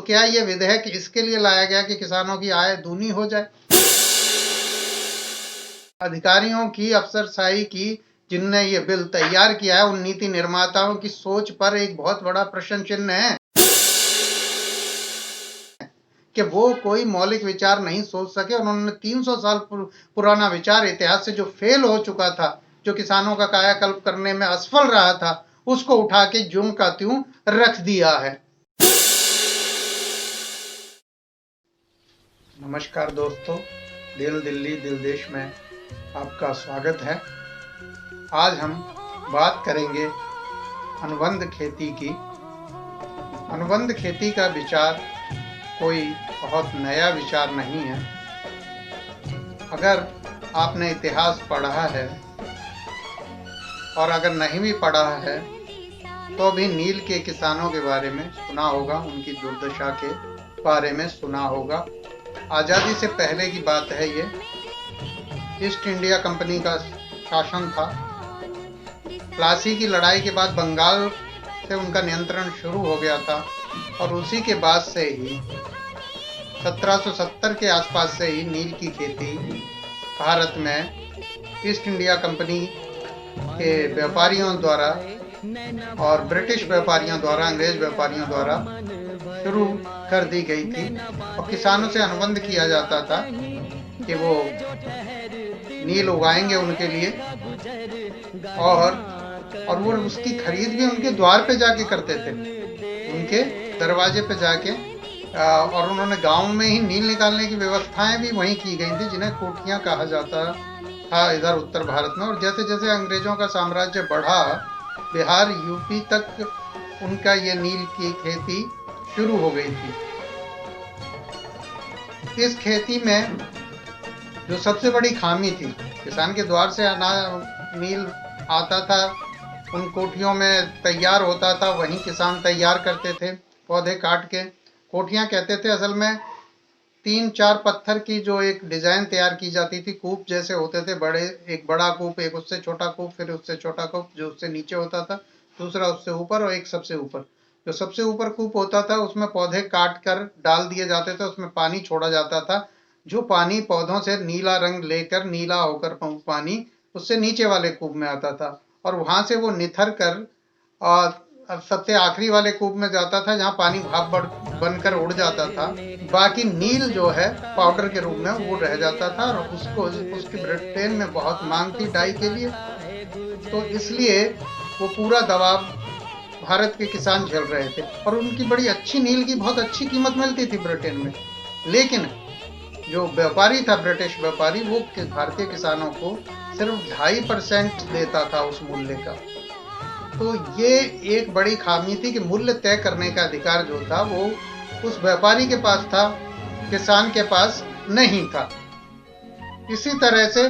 क्या ये विधेयक इसके लिए लाया गया कि किसानों की आय दूनी हो जाए? अधिकारियों की अफसरशाही की जिनने ये बिल तैयार किया है, उन नीति निर्माताओं की सोच पर एक बहुत बड़ा प्रश्न चिन्ह है कि वो कोई मौलिक विचार नहीं सोच सके। उन्होंने 300 साल पुराना विचार इतिहास से जो फेल हो चुका था, जो किसानों का कायाकल्प करने में असफल रहा था, उसको उठा के ज्यों का त्यों रख दिया है। नमस्कार दोस्तों, दिल दिल्ली दिल देश में आपका स्वागत है। आज हम बात करेंगे अनुबंध खेती की। अनुबंध खेती का विचार कोई बहुत नया विचार नहीं है। अगर आपने इतिहास पढ़ा है और अगर नहीं भी पढ़ा है तो भी नील के किसानों के बारे में सुना होगा, उनकी दुर्दशा के बारे में सुना होगा। आज़ादी से पहले की बात है ये। ईस्ट इंडिया कंपनी का शासन था। प्लासी की लड़ाई के बाद बंगाल से उनका नियंत्रण शुरू हो गया था और उसी के बाद से ही 1770 के आसपास से ही नील की खेती भारत में ईस्ट इंडिया कंपनी के व्यापारियों द्वारा और ब्रिटिश व्यापारियों द्वारा, अंग्रेज व्यापारियों द्वारा शुरू कर दी गई थी। और किसानों से अनुबंध किया जाता था कि वो नील उगाएंगे उनके लिए और वो उसकी खरीद भी उनके द्वार पे जाके करते थे, उनके दरवाजे पे जाके। और उन्होंने गांव में ही नील निकालने की व्यवस्थाएं भी वहीं की गई थी, जिन्हें कोठियां कहा जाता था इधर उत्तर भारत में। और जैसे जैसे अंग्रेजों का साम्राज्य बढ़ा, बिहार यूपी तक उनका ये नील की खेती शुरू हो गई थी। इस खेती में जो सबसे बड़ी खामी थी, किसान के द्वार से नील आता था, उन कोठियों में तैयार होता था, वहीं किसान तैयार करते थे पौधे काट के। कोठियां कहते थे, असल में 3-4 पत्थर की जो एक डिजाइन तैयार की जाती थी, कूप जैसे होते थे बड़े, एक बड़ा कूप, एक उससे छोटा कूप, फिर उससे छोटा कूप जो उससे नीचे होता था, दूसरा उससे ऊपर और एक सबसे ऊपर। जो सबसे ऊपर कूप होता था उसमें पौधे काट कर डाल दिए जाते थे, उसमें पानी छोड़ा जाता था। जो पानी पौधों से नीला रंग लेकर, नीला होकर पानी उससे नीचे वाले कूप में आता था और वहां से वो निथर कर सबसे आखिरी वाले कूप में जाता था, जहां पानी भाप बनकर उड़ जाता था। बाकी नील जो है पाउडर के रूप में वो रह जाता था और उसकी ब्रिटेन में बहुत मांग थी डाई के लिए, तो इसलिए वो पूरा दबाव भारत के किसान झेल रहे थे। और उनकी बड़ी अच्छी नील की बहुत अच्छी कीमत मिलती थी ब्रिटेन में। लेकिन जो व्यापारी था, ब्रिटिश व्यापारी, वो भारतीय किसानों को सिर्फ 2.5% देता था उस मूल्य का। तो ये एक बड़ी खामी थी कि मूल्य तय करने का अधिकार जो था वो उस व्यापारी के पास था, किसान के पास नहीं था। इसी तरह से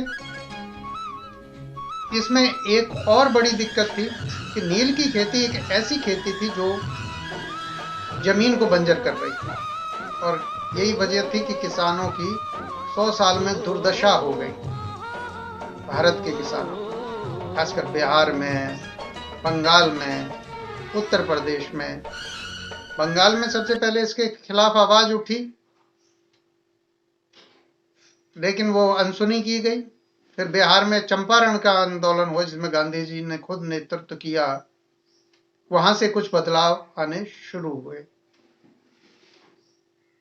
इसमें एक और बड़ी दिक्कत थी कि नील की खेती एक ऐसी खेती थी जो जमीन को बंजर कर रही थी, और यही वजह थी कि किसानों की 100 साल में दुर्दशा हो गई भारत के किसानों, खासकर बिहार में, बंगाल में, उत्तर प्रदेश में। बंगाल में सबसे पहले इसके खिलाफ आवाज उठी, लेकिन वो अनसुनी की गई। फिर बिहार में चंपारण का आंदोलन हुआ, जिसमें गांधी जी ने खुद नेतृत्व किया। वहां से कुछ बदलाव आने शुरू हुए।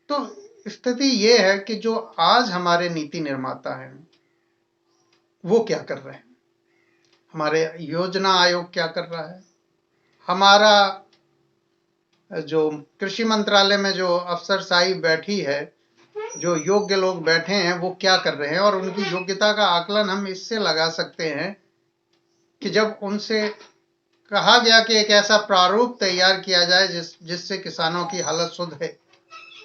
तो स्थिति ये है कि जो आज हमारे नीति निर्माता हैं वो क्या कर रहे हैं, हमारे योजना आयोग क्या कर रहा है, हमारा जो कृषि मंत्रालय में जो अफसरशाही बैठी है, जो योग्य लोग बैठे हैं, वो क्या कर रहे हैं। और उनकी योग्यता का आकलन हम इससे लगा सकते हैं कि जब उनसे कहा गया कि एक ऐसा प्रारूप तैयार किया जाए जिससे किसानों की हालत सुधरे,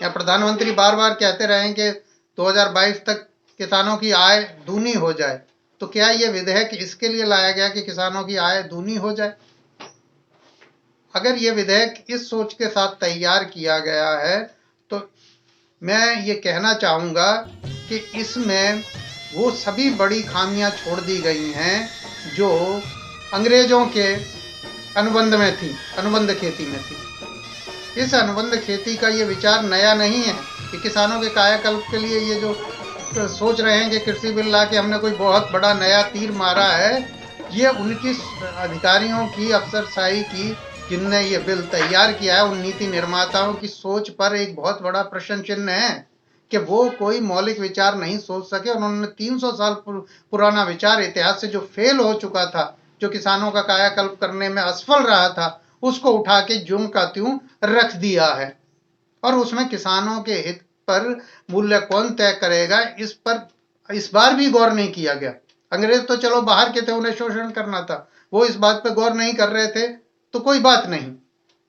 या प्रधानमंत्री बार बार कहते रहे कि 2022 तक किसानों की आय दूनी हो जाए, तो क्या यह विधेयक इसके लिए लाया गया कि किसानों की आय दूनी हो जाए? अगर यह विधेयक इस सोच के साथ तैयार किया गया है तो मैं ये कहना चाहूँगा कि इसमें वो सभी बड़ी खामियां छोड़ दी गई हैं जो अंग्रेजों के अनुबंध में थी, अनुबंध खेती में थी। इस अनुबंध खेती का ये विचार नया नहीं है कि किसानों के कायाकल्प के लिए ये जो सोच रहे हैं कि कृषि बिल ला के हमने कोई बहुत बड़ा नया तीर मारा है। ये उनकी अधिकारियों की अफसरशाही की, जिनने ये बिल तैयार किया है, उन नीति निर्माताओं की सोच पर एक बहुत बड़ा प्रश्न चिन्ह है कि वो कोई मौलिक विचार नहीं सोच सके। उन्होंने 300 साल पुराना विचार, इतिहास से जो फेल हो चुका था, जो किसानों का कायाकल्प करने में असफल रहा था, उसको उठा के ज्यों का त्यों रख दिया है। और उसमें किसानों के हित पर मूल्य कौन तय करेगा, इस पर इस बार भी गौर नहीं किया गया। अंग्रेज तो चलो बाहर के थे, उन्हें शोषण करना था, वो इस बात पर गौर नहीं कर रहे थे तो कोई बात नहीं।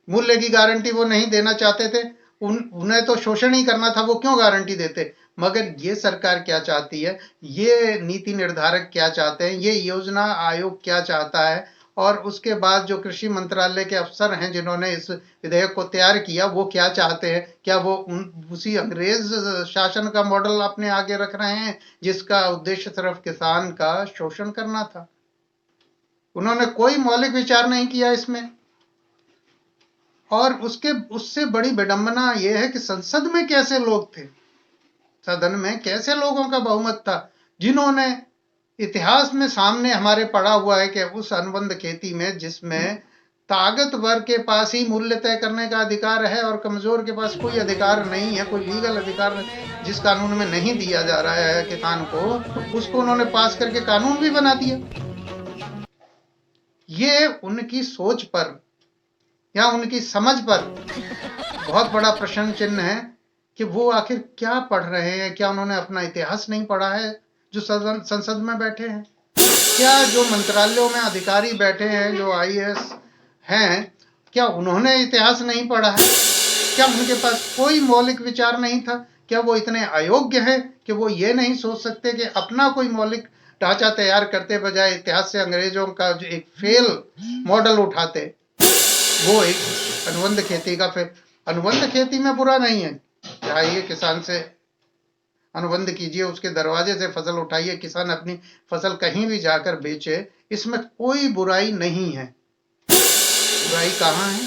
मूल्य की गारंटी वो नहीं देना चाहते थे, उन्हें तो शोषण ही करना था, वो क्यों गारंटी देते। मगर ये सरकार क्या चाहती है, ये नीति निर्धारक क्या चाहते हैं, ये योजना आयोग क्या चाहता है, और उसके बाद जो कृषि मंत्रालय के अफसर हैं जिन्होंने इस विधेयक को तैयार किया, वो क्या चाहते हैं। क्या वो उसी अंग्रेज शासन का मॉडल अपने आगे रख रहे हैं जिसका उद्देश्य सिर्फ किसान का शोषण करना था। उन्होंने कोई मौलिक विचार नहीं किया इसमें। और उससे बड़ी विडंबना यह है कि संसद में कैसे लोग थे, सदन में कैसे लोगों का बहुमत था, जिन्होंने इतिहास में सामने हमारे पड़ा हुआ है कि उस अनुबंध खेती में, जिसमें ताकतवर के पास ही मूल्य तय करने का अधिकार है और कमजोर के पास कोई अधिकार नहीं है, कोई लीगल अधिकार जिस कानून में नहीं दिया जा रहा है किसान को, उसको उन्होंने पास करके कानून भी बना दिया। ये उनकी सोच पर या उनकी समझ पर बहुत बड़ा प्रश्न चिन्ह है कि वो आखिर क्या पढ़ रहे हैं। क्या उन्होंने अपना इतिहास नहीं पढ़ा है जो संसद में बैठे हैं? क्या जो मंत्रालयों में अधिकारी बैठे हैं, जो आईएएस हैं, क्या उन्होंने इतिहास नहीं पढ़ा है? क्या उनके पास कोई मौलिक विचार नहीं था? क्या वो इतने अयोग्य हैं कि वो ये नहीं सोच सकते कि अपना कोई मौलिक ढांचा तैयार करते बजाय इतिहास से अंग्रेजों का जो एक फेल मॉडल उठाते, वो एक अनुबंध खेती का। फिर अनुबंध खेती में बुरा नहीं है, चाहिए किसान से अनुबंध कीजिए, उसके दरवाजे से फसल उठाइए, किसान अपनी फसल कहीं भी जाकर बेचे, इसमें कोई बुराई नहीं है। बुराई कहाँ है,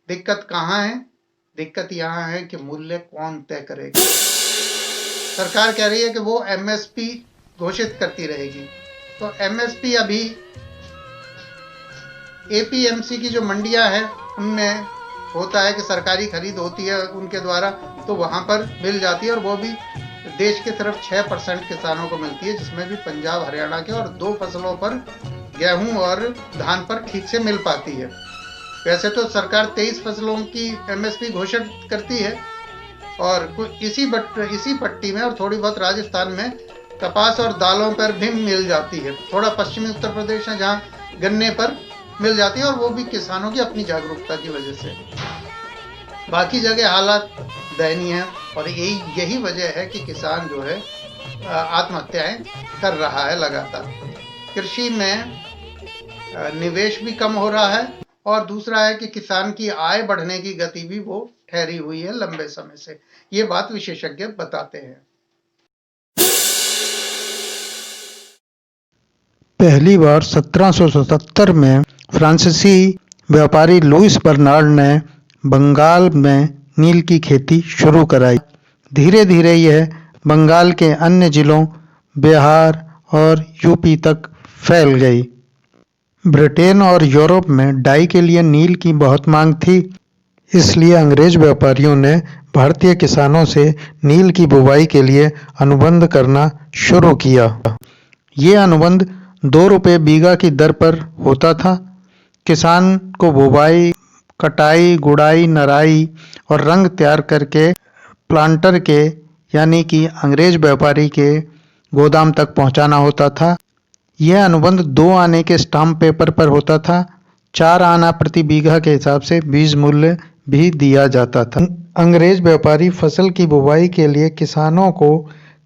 दिक्कत कहाँ है? दिक्कत यहाँ है कि मूल्य कौन तय करेगा। सरकार कह रही है कि वो एमएसपी घोषित करती रहेगी, तो एमएसपी अभी एपीएमसी की जो मंडियां हैं उनमें होता है कि सरकारी खरीद होती है उनके द्वारा, तो वहां पर मिल जाती है, और वो भी देश के सिर्फ 6% किसानों को मिलती है, जिसमें भी पंजाब हरियाणा के, और 2 फसलों पर, गेहूं और धान पर ठीक से मिल पाती है। वैसे तो सरकार 23 फसलों की एमएसपी घोषित करती है, और इसी पट्टी में और थोड़ी बहुत राजस्थान में कपास और दालों पर भी मिल जाती है। थोड़ा पश्चिमी उत्तर प्रदेश है जहाँ गन्ने पर मिल जाती है, और वो भी किसानों की अपनी जागरूकता की वजह से। बाकी जगह हालात दयनीय है, और यही वजह है कि किसान जो है आत्महत्याएं कर रहा है लगातार। कृषि में निवेश भी कम हो रहा है, और दूसरा है कि किसान की आय बढ़ने की गति भी वो ठहरी हुई है लंबे समय से। ये बात विशेषज्ञ बताते हैं। पहली बार 1777 में फ्रांसीसी व्यापारी लुईस बर्नार्ड ने बंगाल में नील की खेती शुरू कराई। धीरे धीरे यह बंगाल के अन्य जिलों, बिहार और यूपी तक फैल गई। ब्रिटेन और यूरोप में डाई के लिए नील की बहुत मांग थी, इसलिए अंग्रेज व्यापारियों ने भारतीय किसानों से नील की बुवाई के लिए अनुबंध करना शुरू किया। ये अनुबंध 2 रुपये बीघा की दर पर होता था। किसान को बुवाई, कटाई, गुड़ाई, नराई और रंग तैयार करके प्लांटर के यानी कि अंग्रेज व्यापारी के गोदाम तक पहुंचाना होता था। यह अनुबंध 2 आने के स्टाम्प पेपर पर होता था। 4 आना प्रति बीघा के हिसाब से बीज मूल्य भी दिया जाता था। अंग्रेज व्यापारी फसल की बुवाई के लिए किसानों को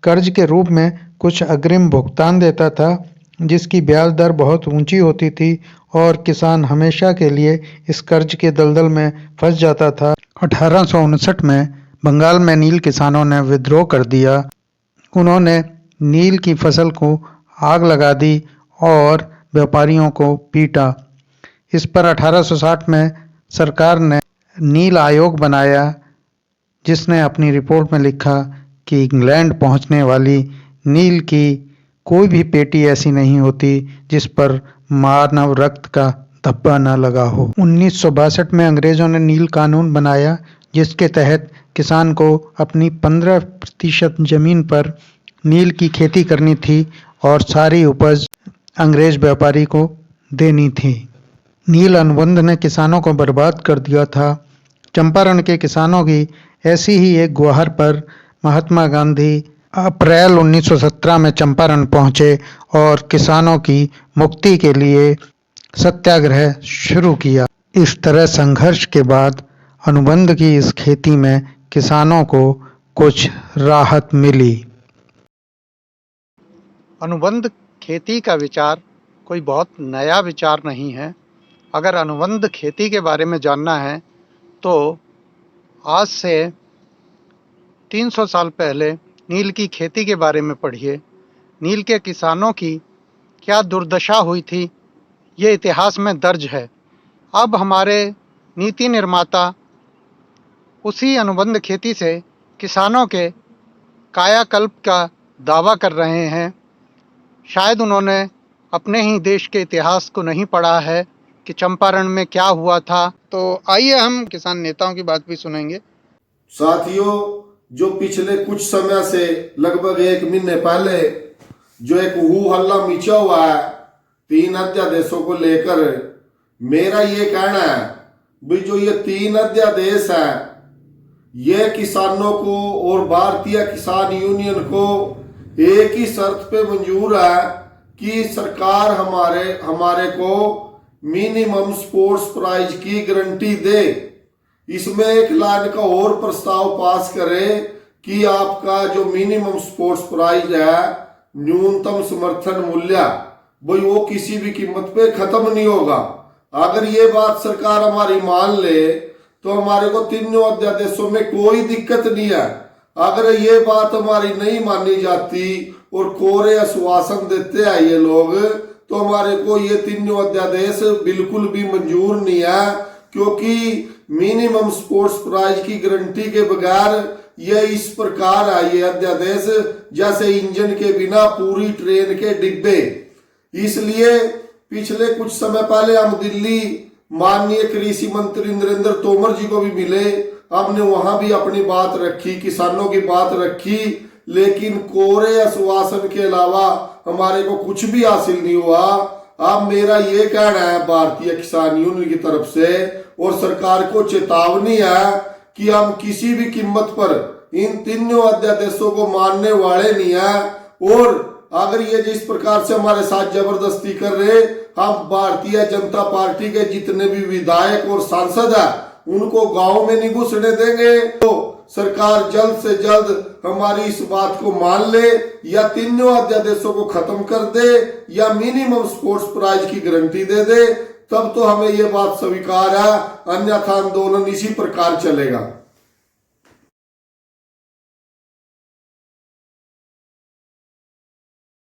कर्ज के रूप में कुछ अग्रिम भुगतान देता था, जिसकी ब्याज दर बहुत ऊंची होती थी और किसान हमेशा के लिए इस कर्ज के दलदल में फंस जाता था। 1859 में बंगाल में नील किसानों ने विद्रोह कर दिया। उन्होंने नील की फसल को आग लगा दी और व्यापारियों को पीटा। इस पर 1860 में सरकार ने नील आयोग बनाया, जिसने अपनी रिपोर्ट में लिखा कि इंग्लैंड पहुंचने वाली नील की कोई भी पेटी ऐसी नहीं होती जिस पर मानव रक्त का धब्बा न लगा हो। 1962 में अंग्रेजों ने नील कानून बनाया, जिसके तहत किसान को अपनी 15% जमीन पर नील की खेती करनी थी और सारी उपज अंग्रेज व्यापारी को देनी थी। नील अनुबंध ने किसानों को बर्बाद कर दिया था। चंपारण के किसानों की ऐसी ही एक गुहार पर महात्मा गांधी अप्रैल 1917 में चंपारण पहुंचे और किसानों की मुक्ति के लिए सत्याग्रह शुरू किया। इस तरह संघर्ष के बाद अनुबंध की इस खेती में किसानों को कुछ राहत मिली। अनुबंध खेती का विचार कोई बहुत नया विचार नहीं है। अगर अनुबंध खेती के बारे में जानना है तो आज से 300 साल पहले नील की खेती के बारे में पढ़िए। नील के किसानों की क्या दुर्दशा हुई थी, ये इतिहास में दर्ज है। अब हमारे नीति निर्माता उसी अनुबंध खेती से किसानों के कायाकल्प का दावा कर रहे हैं। शायद उन्होंने अपने ही देश के इतिहास को नहीं पढ़ा है कि चंपारण में क्या हुआ था। तो आइए हम किसान नेताओं की बात भी सुनेंगे। साथियों, जो पिछले कुछ समय से लगभग 1 महीने पहले जो एक हू हल्ला मचा हुआ है 3 अध्यादेशों को लेकर, मेरा ये कहना है भी जो ये 3 अध्यादेश है ये किसानों को और भारतीय किसान यूनियन को एक ही शर्त पे मंजूर है कि सरकार हमारे को मिनिमम सपोर्ट्स प्राइस की गारंटी दे। इसमें एक लाइन का और प्रस्ताव पास करे कि आपका जो मिनिमम सपोर्ट्स प्राइस है, न्यूनतम समर्थन मूल्य, भाई वो किसी भी कीमत पे खत्म नहीं होगा। अगर ये बात सरकार हमारी मान ले तो हमारे को तीनों अध्यादेशों में कोई दिक्कत नहीं है। अगर ये बात हमारी नहीं मानी जाती और कोरे आश्वासन देते हैं ये लोग, तो हमारे को ये तीनों अध्यादेश बिल्कुल भी मंजूर नहीं है, क्योंकि मिनिमम सपोर्ट्स प्राइस की गारंटी के बगैर ये इस प्रकार है ये अध्यादेश जैसे इंजन के बिना पूरी ट्रेन के डिब्बे। इसलिए पिछले कुछ समय पहले हम दिल्ली माननीय कृषि मंत्री नरेंद्र तोमर जी को भी मिले। हमने वहां भी अपनी बात रखी, किसानों की बात रखी, लेकिन कोरे आश्वासन के अलावा हमारे को कुछ भी हासिल नहीं हुआ। अब मेरा ये कहना है भारतीय किसान यूनियन की तरफ से और सरकार को चेतावनी है कि हम किसी भी कीमत पर इन तीनों अध्यादेशों को मानने वाले नहीं है। और अगर ये जिस प्रकार से हमारे साथ जबरदस्ती कर रहे, हम भारतीय जनता पार्टी के जितने भी विधायक और सांसद है उनको गांव में नहीं घुसने देंगे। तो सरकार जल्द से जल्द हमारी इस बात को मान ले, या तीनों अध्यादेशों को खत्म कर दे या मिनिमम सपोर्ट्स प्राइस की गारंटी दे दे, तब तो हमें ये बात स्वीकार है, अन्यथा आंदोलन इसी प्रकार चलेगा।